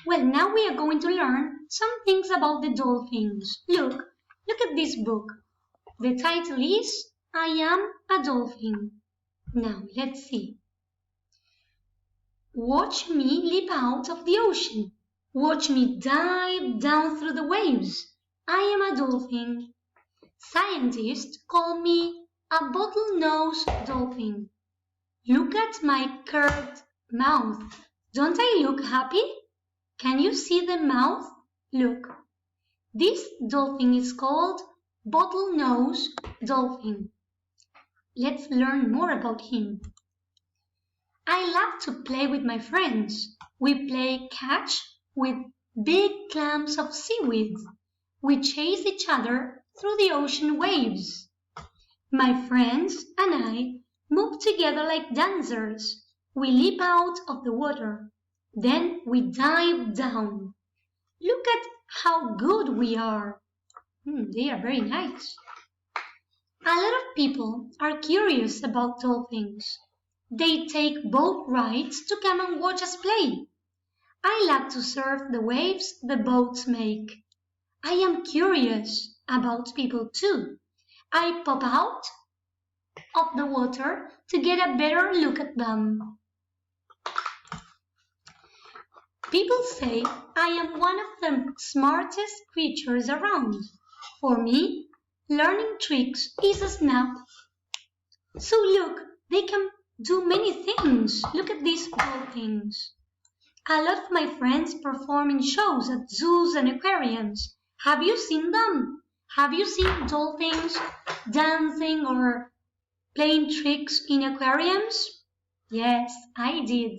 Well, now we are going to learn some things about the dolphins. Look at this book. The title is I Am a Dolphin. Now, let's see. Watch me leap out of the ocean. Watch me dive down through the waves. I am a dolphin. Scientists call me a bottlenose dolphin. Look at my curved mouth. Don't I look happy? Can you see the mouth? Look. This dolphin is called bottlenose dolphin. Let's learn more about him. I love to play with my friends. We play catch with big clumps of seaweed. We chase each other through the ocean waves. My friends and I move together like dancers. We leap out of the water. Then we dive down. Look at how good we are. They are very nice. A lot of people are curious about dolphins. They take boat rides to come and watch us play. I love to surf the waves the boats make. I am curious about people too. I pop out of the water to get a better look at them. People say I am one of the smartest creatures around. For me, learning tricks is a snap. So look, they can do many things. Look at these dolphins. A lot of my friends perform in shows at zoos and aquariums. Have you seen them? Have you seen dolphins dancing or playing tricks in aquariums? Yes, I did.